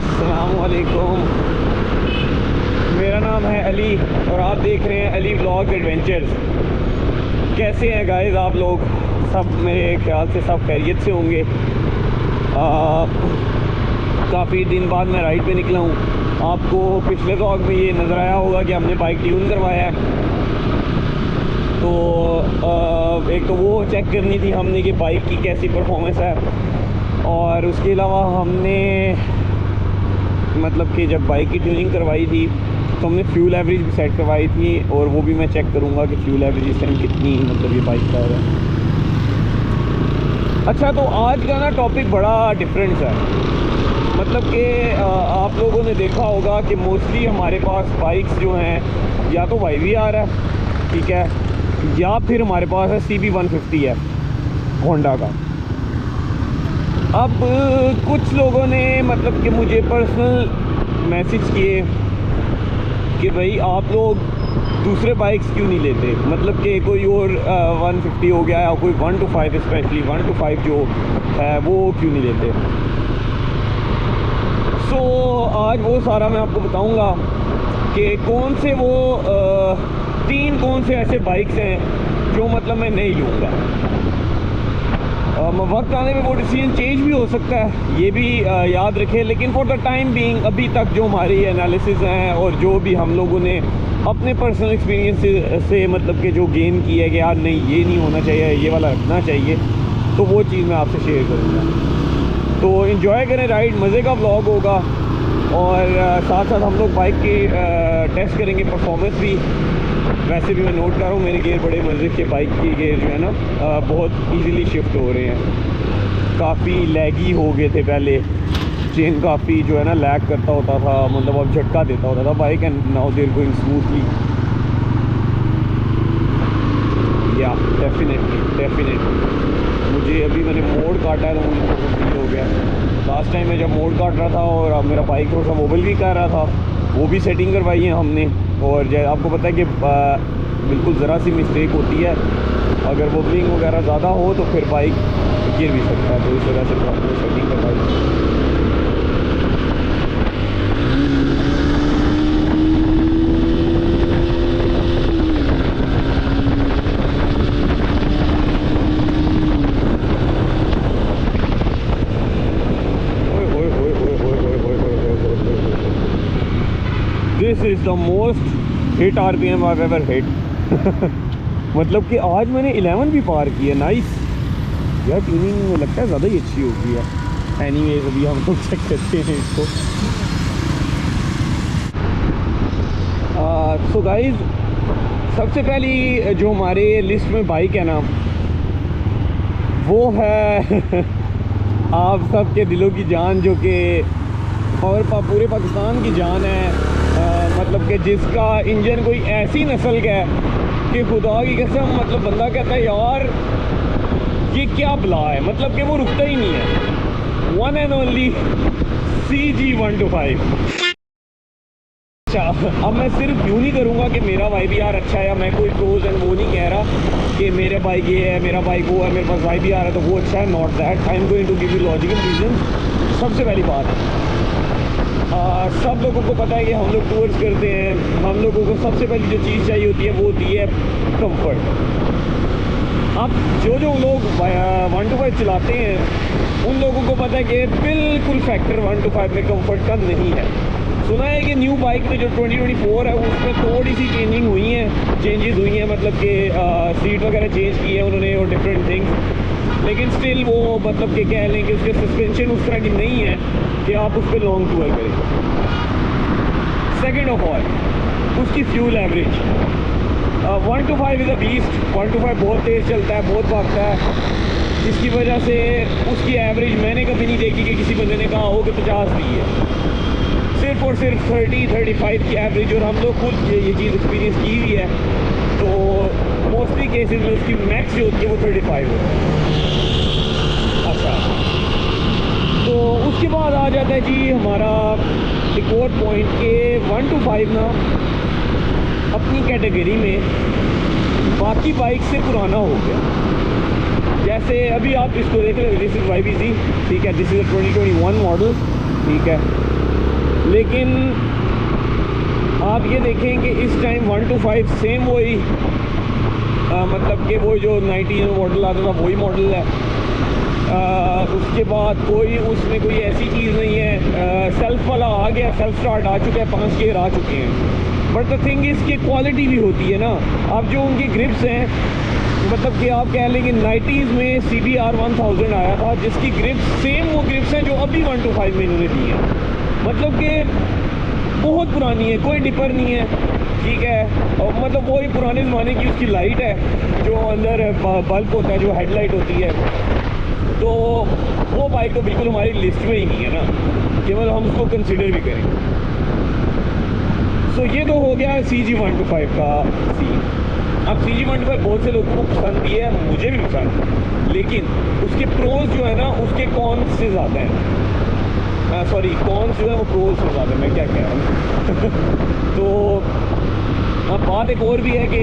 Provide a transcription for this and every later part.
अस्सलाम वालेकुम। मेरा नाम है अली और आप देख रहे हैं अली व्लॉग्स एडवेंचर्स। कैसे हैं गाइस आप लोग? सब मेरे ख्याल से सब खैरियत से होंगे। काफ़ी दिन बाद मैं राइड पे निकला हूँ। आपको पिछले व्लॉग में ये नज़र आया होगा कि हमने बाइक ट्यून करवाया है। तो एक तो वो चेक करनी थी हमने कि बाइक की कैसी परफॉर्मेंस है, और उसके अलावा हमने मतलब कि जब बाइक की ट्यूनिंग करवाई थी तो हमने फ्यूल एवरेज भी सेट करवाई थी, और वो भी मैं चेक करूँगा कि फ्यूल एवरेज इस टाइम कितनी मतलब ये बाइक का है। अच्छा, तो आज का ना टॉपिक बड़ा डिफरेंट है। मतलब कि आप लोगों ने देखा होगा कि मोस्टली हमारे पास बाइक्स जो हैं या तो YVR है, ठीक है, या फिर हमारे पास है CB150 है होंडा का। अब कुछ लोगों ने मतलब कि मुझे पर्सनल मैसेज किए कि भाई आप लोग दूसरे बाइक्स क्यों नहीं लेते, मतलब कि कोई और 150 हो गया या कोई 1 to 5, स्पेशली 1 to 5 जो है वो क्यों नहीं लेते। सो आज वो सारा मैं आपको बताऊंगा कि कौन से वो 3 कौन से ऐसे बाइक्स हैं जो मतलब मैं नहीं लूँगा। वक्त आने में वो डिसीजन चेंज भी हो सकता है, ये भी याद रखें। लेकिन फॉर द टाइम बीइंग अभी तक जो हमारी एनालिसिस हैं और जो भी हम लोगों ने अपने पर्सनल एक्सपीरियंस से मतलब कि जो गेन किया है कि यार नहीं ये नहीं होना चाहिए, ये वाला रखना चाहिए, तो वो चीज़ मैं आपसे शेयर करूँगा। तो इन्जॉय करें राइड, मज़े का व्लॉग होगा, और साथ साथ हम लोग बाइक की टेस्ट करेंगे, परफॉर्मेंस भी। वैसे भी मैं नोट कर रहा हूँ मेरे गियर बड़े मज़े के, बाइक की गियर जो है ना बहुत इजीली शिफ्ट हो रहे हैं। काफ़ी लैगी हो गए थे पहले, चेन काफ़ी जो है ना लैग करता होता था, मतलब अब झटका देता होता था bike, and now they are going smoothly. या डेफिनेटली मुझे अभी मैंने मोड़ काटा है तो मुझे बहुत फील हो गया। लास्ट टाइम मैं जब मोड़ काट रहा था और अब मेरा बाइक थोड़ा सा वोबल भी कर रहा था, वो भी सेटिंग करवाई है हमने। और आपको पता है कि बिल्कुल ज़रा सी मिस्टेक होती है, अगर वोबलिंग वगैरह ज़्यादा हो तो फिर बाइक गिर भी सकता है, तो इस वजह से हमने सेटिंग करवाई। This is the most hit RPM I've ever hit। मतलब कि आज मैंने 11 भी पार किया। नाइस यार, ट्यूनिंग में लगता है ज़्यादा ही अच्छी हो गई है। एनीवेज अभी हम लोग चेक करते हैं इसको। सो गाइज, सबसे पहली जो हमारे लिस्ट में बाइक है ना वो है आप सब के दिलों की जान, जो कि और पूरे पाकिस्तान की जान है। मतलब कि जिसका इंजन कोई ऐसी नस्ल का है कि खुदा की कसम मतलब बंदा कहता है यार ये क्या बला है, मतलब कि वो रुकता ही नहीं है। One and only CG125। अच्छा, अब मैं सिर्फ यूँ नहीं करूँगा कि मेरा YVR अच्छा है, या मैं कोई प्रोज एंड वो नहीं कह रहा कि मेरे बाइक ये है, मेरा बाइक वो है, मेरे पास YVR है तो वो अच्छा है। Not that, I am going to give you logical reason. सबसे पहली बात, सब लोगों को पता है कि हम लोग टूर्स करते हैं, हम लोगों को सबसे पहली जो चीज़ चाहिए होती है वो होती है कंफर्ट। अब जो लोग 1 to 5 चलाते हैं उन लोगों को पता है कि बिल्कुल फैक्टर 1 to 5 में कंफर्ट का नहीं है। सुना है कि न्यू बाइक में जो 2024 है उसमें थोड़ी सी चेंजेस हुई हैं, मतलब कि सीट वगैरह चेंज की है उन्होंने और डिफरेंट थिंग्स, लेकिन स्टिल वो मतलब कि कह लें कि उसके सस्पेंशन उस तरह की नहीं है कि आप उस पर लॉन्ग टूर करें। सेकेंड ऑफ ऑल, उसकी fuel average 1 to 5 is a beast. 1 to 5 बहुत तेज़ चलता है, बहुत भागता है, जिसकी वजह से उसकी एवरेज मैंने कभी नहीं देखी कि किसी बंदे ने कहा हो कि 50 दी है। सिर्फ और सिर्फ 30-35 की एवरेज, और हम लोग खुद ये चीज़ एक्सपीरियंस की हुई है। तो मोस्टली केसेस में उसकी मैक्स जो होती है वो 35 होती है। अच्छा, तो उसके बाद आ जाता है जी हमारा एक और पॉइंट के 1 to 5 ना अपनी कैटेगरी में बाकी बाइक से पुराना हो गया। जैसे अभी आप इसको देख रहे हो, दिस इज़ YBZ, ठीक है, दिस इज़ 2021 मॉडल। ठीक है, लेकिन आप ये देखें कि इस टाइम 1 to 5 सेम वही मतलब कि वो जो 90 में मॉडल आता था वही मॉडल है। उसके बाद कोई उसमें कोई ऐसी चीज़ नहीं है। सेल्फ वाला आ गया, सेल्फ स्टार्ट आ चुका है, 5 गियर आ चुके हैं। बट द थिंग इज़ की क्वालिटी भी होती है ना। अब जो उनकी ग्रिप्स हैं, मतलब कि आप कह लें कि 90s में CBR 1000 आया था जिसकी ग्रिप्स सेम वो ग्रिप्स हैं जो अभी 1 to 5 में इन्होंने दी हैं। मतलब कि बहुत पुरानी है, कोई डिपर नहीं है, ठीक है। और मतलब वही पुराने ज़माने की उसकी लाइट है जो अंदर बल्ब होता है, जो हेडलाइट होती है। तो वो बाइक तो बिल्कुल हमारी लिस्ट में ही नहीं है ना, केवल हम उसको कंसिडर भी करें। सो ये तो हो गया CG 125 का सीन। अब CG 125 बहुत से लोगों को पसंद भी है, मुझे भी पसंद है, लेकिन उसके प्रोज जो है ना उसके कौन से ज़्यादा हैं। सॉरी, कौन जो है वो प्रोज से ज़्यादा, मैं क्या कह रहा हूँ। तो अब बात एक और भी है कि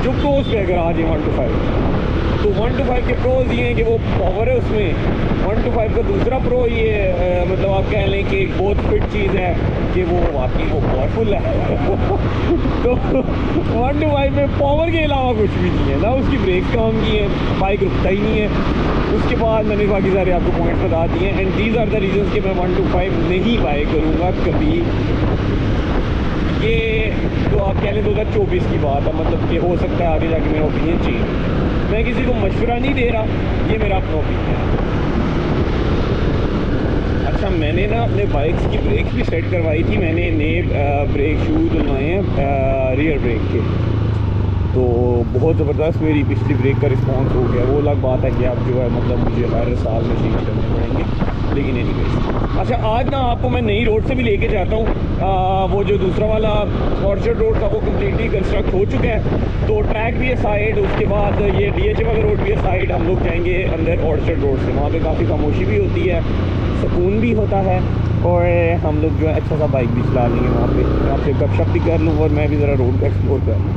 जो प्रोज पे अगर आ जाए 1 to 5, तो 1 to 5 के प्रोज ये हैं कि वो पावर है उसमें। 1 to 5 का दूसरा प्रो ये मतलब आप कह लें कि बहुत फिट चीज़ है कि वो वाकई वो पावरफुल है। तो 1 to 5 में पावर के अलावा कुछ भी नहीं है ना, उसकी ब्रेक काम की है, बाइक रुकता ही नहीं है। उसके बाद मैंने बाकी सारे आपको पॉइंट बता दिए and these are the reasons कि मैं 1 to 5 नहीं बाय करूँगा कभी। ये तो आप कह लें 2024 की बात है, मतलब कि हो सकता है आगे जाके मेरा ओपिनियन चेंज। मैं किसी को मशवरा नहीं दे रहा, ये मेरा अपना ओपिनियन है। अच्छा, मैंने ना अपने बाइक्स की ब्रेक्स भी सेट करवाई थी। मैंने नए ब्रेक शूज़ डलवाए हैं रियर ब्रेक के, तो बहुत ज़बरदस्त मेरी पिछली ब्रेक का रिस्पॉन्स हो गया। वो अलग बात है कि आप जो है मतलब मुझे हर साल में चेंज करने पड़ेंगे, लेकिन एनीवेज। अच्छा, आज ना आपको मैं नई रोड से भी लेके जाता हूँ। वो जो दूसरा वाला ऑर्चर्ड रोड था वो कम्प्लीटली कंस्ट्रक्ट हो चुका है, तो ट्रैक भी है साइड, उसके बाद ये DH वाला रोड भी है साइड। हम लोग जाएंगे अंदर ऑर्चर्ड रोड से, वहाँ पे काफ़ी खामोशी भी होती है, सुकून भी होता है, और हम लोग जो है अच्छा सा बाइक भी चला लेंगे वहाँ पे। आपसे गपशप भी कर लूँ और मैं भी ज़रा रोड को एक्सप्लोर कर लूँ।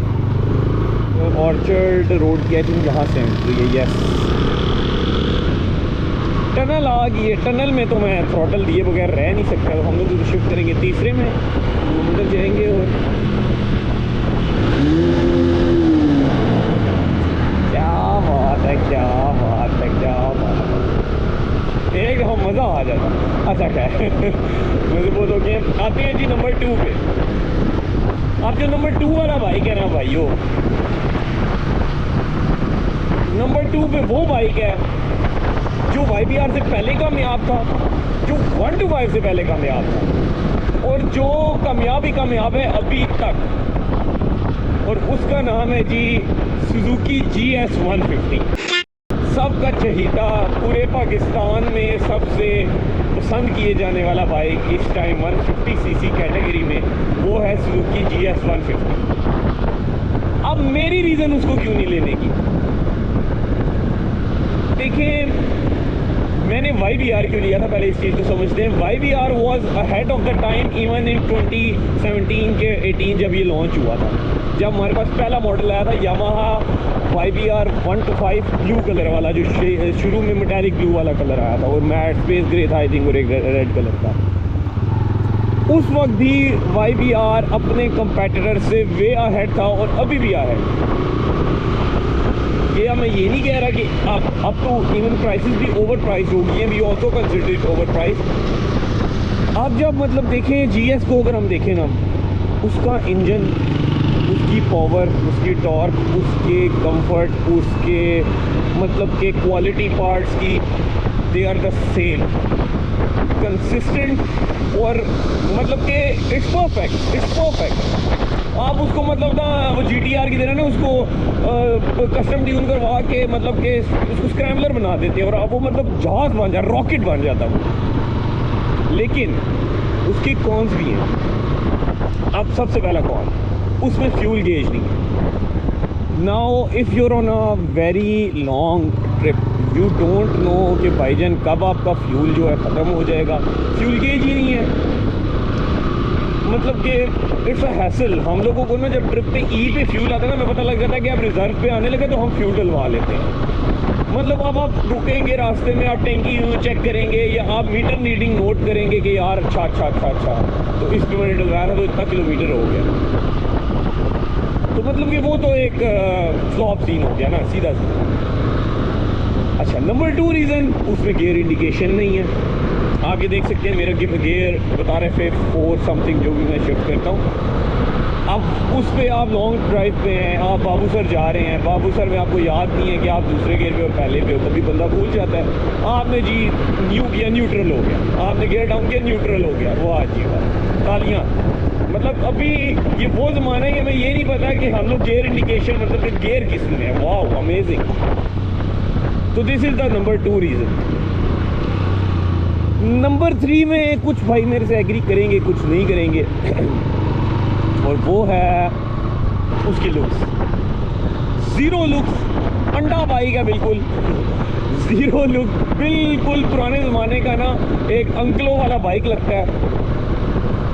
ऑर्चर्ड रोड की आई थिंक यहाँ से एंट्री है। यस, टनल आ गई है। टनल में तो मैं थ्रॉटल दिए बगैर रह नहीं सकता, तो हम लोग तो शिफ्ट करेंगे तीसरे में, अंदर जाएंगे। और क्या बात है, क्या बात है, क्या बात है, एक हम मज़ा आ जाता। अच्छा क्या है मुझे बोलोगे आते हैं जी नंबर 2 पे। आप जो नंबर 2 वाला बाइक है ना भाइयों, नंबर 2 पे वो बाइक है जो YBR से पहले कामयाब था, जो 1 to 5 से पहले कामयाब था, और जो कामयाब है अभी तक, और उसका नाम है जी सुजुकी GS 150। सबका चहीता, पूरे पाकिस्तान में सबसे पसंद किए जाने वाला बाइक इस टाइम 150cc कैटेगरी में वो है सुजुकी GS 150। अब मेरी रीज़न उसको क्यों नहीं लेने की, देखिए मैंने YBR क्यों लिया था, पहले इस चीज़ को समझते हैं। YBR was ahead of the time even in 2017 के 18 जब ये लॉन्च हुआ था, जब हमारे पास पहला मॉडल आया था Yamaha YBR 1 to 5 blue colour वाला, जो शुरू में मेटालिक ब्लू वाला कलर आया था, और मैट स्पेस ग्रे था आई थिंक, और एक रेड कलर था। उस वक्त भी YBR अपने कंपेटिटर से वे अहेड था और अभी भी अहेड। मैं ये नहीं कह रहा कि अब तो इवन प्राइसेस भी ओवर प्राइस हो गई हैं, we also consider it over price. आप जब मतलब देखें GS को, अगर हम देखें ना, उसका इंजन, उसकी पावर, उसकी टॉर्क, उसके कंफर्ट, उसके मतलब के क्वालिटी पार्ट्स की, they are the same, consistent, और मतलब कि इट्स परफेक्ट। आप उसको मतलब ना वो GTR की तरह ना उसको कस्टम ट्यून करवा के मतलब कि उसको स्क्रैम्बलर बना देते हैं और अब वो मतलब जहाज बन जाता, रॉकेट बन जाता वो। लेकिन उसके कॉन्स भी हैं। अब सबसे पहला कॉन, उसमें फ्यूल गेज नहीं है। Now if you're on a very long trip, you don't know कि भाईजान कब आपका फ्यूल जो है ख़त्म हो जाएगा, फ्यूल गेज ही नहीं है। मतलब कि इट्स अ हैसल। हम लोगों को ना जब ट्रिप पे पे फ्यूल आता है ना, हमें पता लग जाता है कि अब रिजर्व पे आने लगे तो हम फ्यूल डलवा लेते हैं। मतलब अब आप रुकेंगे रास्ते में, आप टैंकी चेक करेंगे या आप मीटर रीडिंग नोट करेंगे कि यार अच्छा तो इस पे मैंने डलवाया था तो इतना किलोमीटर हो गया। तो मतलब कि वो तो एक फ्लॉप सीन हो गया ना, सीधा सीधा। अच्छा, नंबर 2 रीज़न, उसमें गियर इंडिकेशन नहीं है। आप ये देख सकते हैं मेरा गियर बता रहे थे 4 समथिंग, जो भी मैं शिफ्ट करता हूँ। अब उस पर आप लॉन्ग ड्राइव पे हैं, आप बाबूसर जा रहे हैं, बाबूसर में आपको याद नहीं है कि आप दूसरे गियर पे और पहले पे हो, कभी बंदा भूल जाता है। आपने जी न्यू किया, न्यूट्रल हो गया, आपने गियर डाउन किया, न्यूट्रल हो गया, वाह जी वाह, तालियां। मतलब अभी ये वो ज़माना है कि हमें ये नहीं पता कि हम लोग गियर इंडिकेशन मतलब कि गियर किस में है। वाह अमेजिंग। तो this is the number 2 reason. Number 3 में कुछ भाई मेरे से एग्री करेंगे, कुछ नहीं करेंगे और वो है उसकी लुक्स। ज़ीरो लुक्स, अंडा बाइक है बिल्कुल, ज़ीरो लुक, बिल्कुल पुराने ज़माने का ना एक अंकलों वाला बाइक लगता है।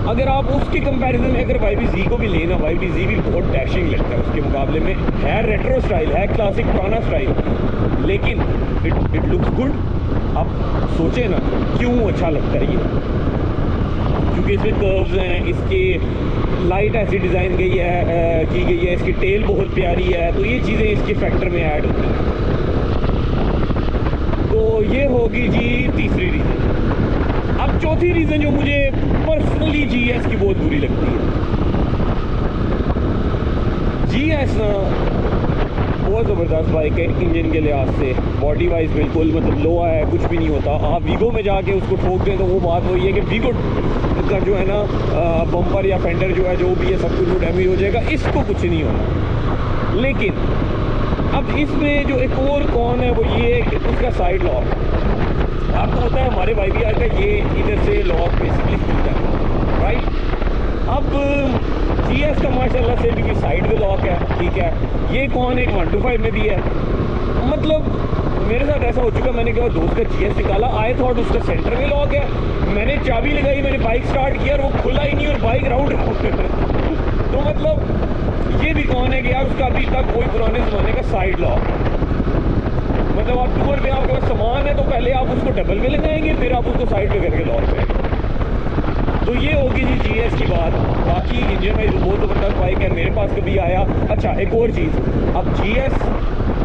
अगर आप उसके कंपैरिजन में अगर YBZ को भी लेना, YBZ भी बहुत डैशिंग लगता है उसके मुकाबले में। है रेट्रो स्टाइल, है क्लासिक पुराना स्टाइल, लेकिन इट लुक्स गुड। आप सोचें ना क्यों अच्छा लगता है ये, क्योंकि इसमें कर्व्स हैं, इसके लाइट ऐसी डिज़ाइन की गई है, इसकी टेल बहुत प्यारी है, तो ये चीज़ें इसके फैक्टर में ऐड होती हैं। तो ये होगी जी तीसरी रीज़न। अब चौथी रीज़न जो मुझे पर्सनली GS की बहुत बुरी लगती है। GS ना बहुत ज़बरदस्त बाइक है इंजन के लिहाज से, बॉडी वाइज बिल्कुल मतलब लोहा है, कुछ भी नहीं होता। आप वीगो में जाके उसको ठोक दें तो वो बात वही है कि वीगो का जो है ना बम्पर या फेंडर जो है, जो भी है, सब कुछ डैमेज हो जाएगा, इसको कुछ नहीं होना। लेकिन अब इसमें जो एक और कौन है वो ये है कि उसका साइड लॉक। आपको पता है हमारे YBR का ये इधर से लॉक बेसिकली खुलता है, राइट। अब GS का माशाल्लाह से भी साइड में लॉक है, ठीक है। ये कौन एक 125 में भी है। मतलब मेरे साथ ऐसा हो चुका, मैंने कहा दोस्त का GS निकाला, आई थॉट उसका सेंटर में लॉक है, मैंने चाबी लगाई, मैंने बाइक स्टार्ट किया और वो खुला ही नहीं और बाइक राउंड तो मतलब ये भी कौन है कि यार उसका अभी तक कोई पुराने ज़माने का साइड लॉक। मतलब आप टूर पे आपके पास सामान है तो पहले आप उसको डबल में लगाएंगे, फिर आप उसको साइड पे करके लॉक करेंगे। तो ये होगी जी GS की बात। बाकी इंजन में बहुत ज़बरदस्त बाइक है, मेरे पास कभी आया। अच्छा एक और चीज़, अब GS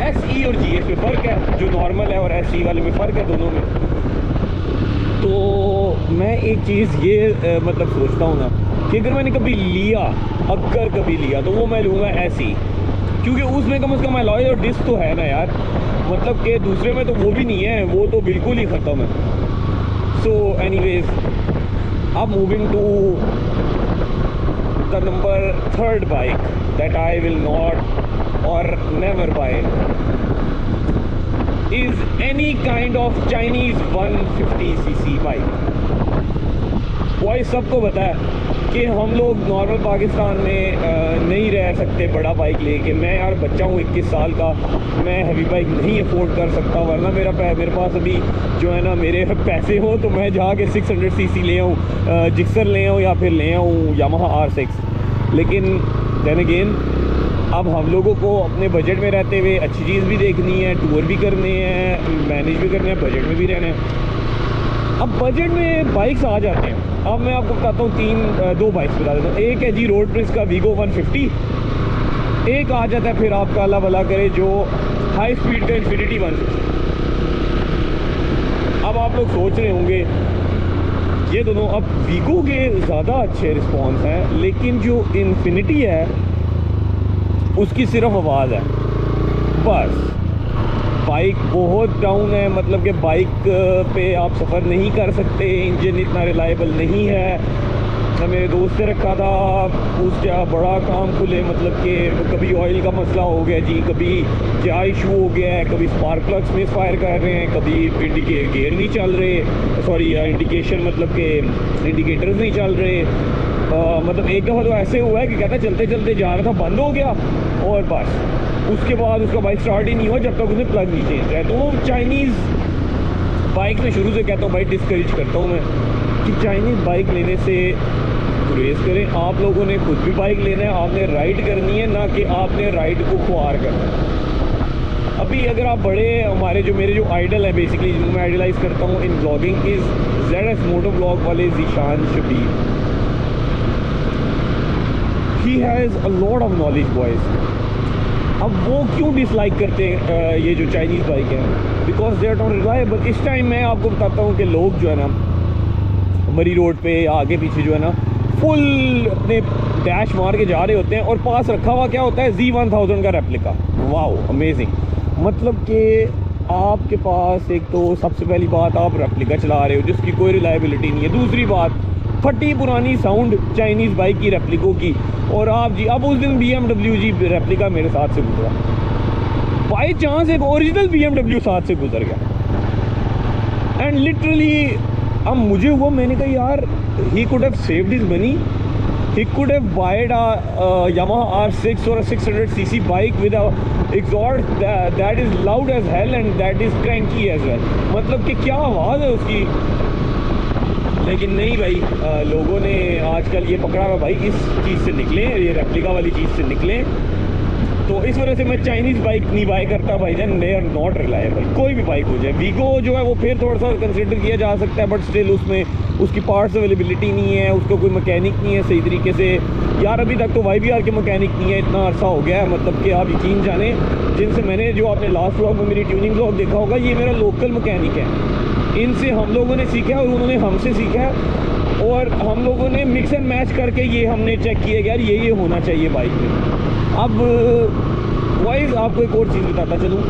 SE और GS में फ़र्क है, जो नॉर्मल है और SE वाले में फ़र्क है दोनों में। तो मैं एक चीज़ ये मतलब सोचता हूँ ना कि अगर मैंने कभी लिया, अगर कभी लिया तो वो मैं लूँगा SE, क्योंकि उसमें कम से कम अलॉय और डिस्क तो है ना यार। मतलब कि दूसरे में तो वो भी नहीं है, वो तो बिल्कुल ही ख़त्म है। सो एनीवेज, अब moving to the number 3rd bike that I will not or never buy is any kind of Chinese 150cc bike। वही सबको पता है कि हम लोग नॉर्मल पाकिस्तान में नहीं रह सकते बड़ा बाइक लेके। मैं यार बच्चा हूँ 21 साल का, मैं हैवी बाइक नहीं अफोर्ड कर सकता, वरना मेरे पास अभी जो है ना मेरे पैसे हो तो मैं जाके 600cc ले आऊँ, जिक्सर ले आऊँ या फिर ले आऊँ यामाहा R6। लेकिन देन अगेन अब हम लोगों को अपने बजट में रहते हुए अच्छी चीज़ भी देखनी है, टूर भी करने हैं, मैनेज भी करना है, बजट में भी रहना है। अब बजट में बाइक्स आ जाते हैं। अब मैं आपको बताता हूँ दो बाइक्स बता देता हूँ। एक है जी रोड प्रिंस का वीगो 150, एक आ जाता है फिर आपका अल्लाह भला करे जो हाई स्पीड का इन्फिनिटी 150। अब आप लोग सोच रहे होंगे ये दोनों, अब वीगो के ज़्यादा अच्छे रिस्पॉन्स हैं, लेकिन जो इन्फिनिटी है उसकी सिर्फ आवाज़ है बस। बाइक बहुत डाउन है, मतलब कि बाइक पे आप सफ़र नहीं कर सकते, इंजन इतना रिलायबल नहीं है। मेरे दोस्त ने रखा था, उसका बड़ा काम खुले, मतलब कि कभी ऑयल का मसला हो गया जी, कभी क्या इशू हो गया है, कभी स्पार्क प्लग्स मिस फायर कर रहे हैं, कभी गियर नहीं चल रहे, सॉरी इंडिकेशन मतलब कि इंडिकेटर्स नहीं चल रहे। मतलब एक दफ़ा तो ऐसे हुआ है कि कहता चलते चलते जा रहा था, बंद हो गया और बस उसके बाद उसका बाइक स्टार्ट ही नहीं हुआ जब तक उसने प्लग नहीं चेंज किया। तो चाइनीज़ बाइक में शुरू से कहता हूँ भाई, डिस्करेज करता हूँ मैं कि चाइनीज़ बाइक लेने से गुरेज करें। आप लोगों ने खुद भी बाइक लेना है, आपने राइड करनी है, ना कि आपने राइड को ख्वार करना है। अभी अगर आप बड़े हमारे जो मेरे जो आइडल है बेसिकली जिनको मैं आइडलाइज करता हूँ in vlogging is ZS moto vlog वाले Zeeshan Shabbir. He has a lot of knowledge boys. अब वो क्यों डिसलाइक करते हैं ये जो चाइनीज़ बाइक है? Because they are not reliable. इस टाइम मैं आपको बताता हूँ कि लोग जो है ना मरी रोड पे आगे पीछे जो है ना फुल अपने डैश मार के जा रहे होते हैं और पास रखा हुआ क्या होता है Z1000 का रेप्लिका. Wow amazing. मतलब कि आपके पास एक तो सबसे पहली बात आप रेप्लिका चला रहे हो जिसकी कोई रिलायबिलिटी नहीं है. दूसरी बात फटी पुरानी साउंड चाइनीज़ बाइक की रेप्लिकों की. और आप जी अब उस दिन BMW जी रेप्लिका मेरे साथ से गुजरा. बाई चांस एक ओरिजिनल BMW साथ से गुजर गया एंड लिटरली अब मुझे हुआ मैंने कहा यार he could have saved his money. He could have bought a Yamaha R6 or a 600cc bike with a exhaust that is loud as hell and that is cranky as well. मतलब कि क्या आवाज़ है उसकी. लेकिन नहीं भाई, लोगों ने आजकल ये पकड़ा हुआ भाई इस चीज़ से निकलें, ये रेप्लिका वाली चीज़ से निकलें. तो इस वजह से मैं चाइनीज़ बाइक नहीं बाय करता भाई जान. They are not reliable. कोई भी बाइक हो जाए. वीगो जो है वो फिर थोड़ा सा कंसिडर किया जा सकता है बट स्टिल उसमें उसकी पार्ट्स अवेलेबिलिटी नहीं है, उसका कोई मैकेनिक नहीं है सही तरीके से. यार अभी तक तो YBR के मैकेनिक नहीं है. इतना अरसा हो गया है मतलब कि आप यकीन जाने जिनसे मैंने जो आपने लास्ट व्लॉग में मेरी ट्यूनिंग व्लॉग देखा होगा ये मेरा लोकल मैकेनिक है. इनसे हम लोगों ने सीखा और उन्होंने हमसे सीखा है और हम लोगों ने मिक्स एंड मैच करके ये हमने चेक किया कि यार ये होना चाहिए बाइक में. अब वाइज आपको एक और चीज़ बताता चलूँ.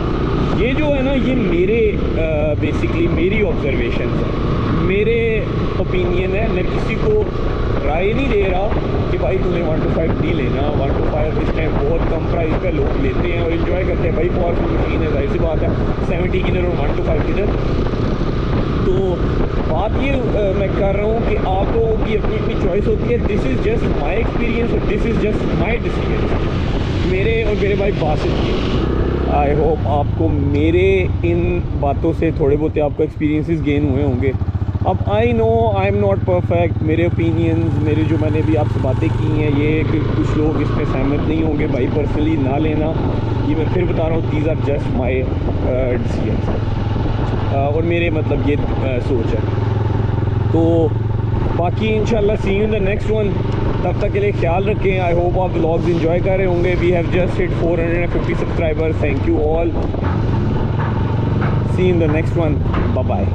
ये जो है ना ये मेरे बेसिकली मेरी ऑब्जर्वेशन है, मेरे ओपिनियन है. मैं किसी को राय नहीं दे रहा कि भाई तूने 125D लेना. 125 इस टाइम बहुत कम प्राइस पे लोग लेते हैं और इन्जॉय करते हैं. भाई पावरफुल मशीन है, जाहिर सी बात है. 70 किधर और 125 किधर. तो बात ये मैं कर रहा हूँ कि आप लोगों की अपनी अपनी चॉइस होती है. This is just my experience और this is just my decision. मेरे और मेरे भाई बासित की. आई होप आपको मेरे इन बातों से थोड़े बहुत आपको एक्सपीरियंसेस गेन हुए होंगे. अब I know I am not perfect. मेरे ओपिनियंस मेरे जो मैंने भी आपसे बातें की हैं ये कि कुछ लोग इस पर सहमत नहीं होंगे भाई. पर्सनली ना लेना. ये मैं फिर बता रहा हूँ these are just my decision और मेरे मतलब ये सोच है. तो बाकी इंशाल्लाह see you in the next one. तब तक के लिए ख्याल रखें. आई होप आप व्लॉग्स एंजॉय कर रहे होंगे. We have just hit 450 subscribers. Thank you all. See in the next one. Bye bye.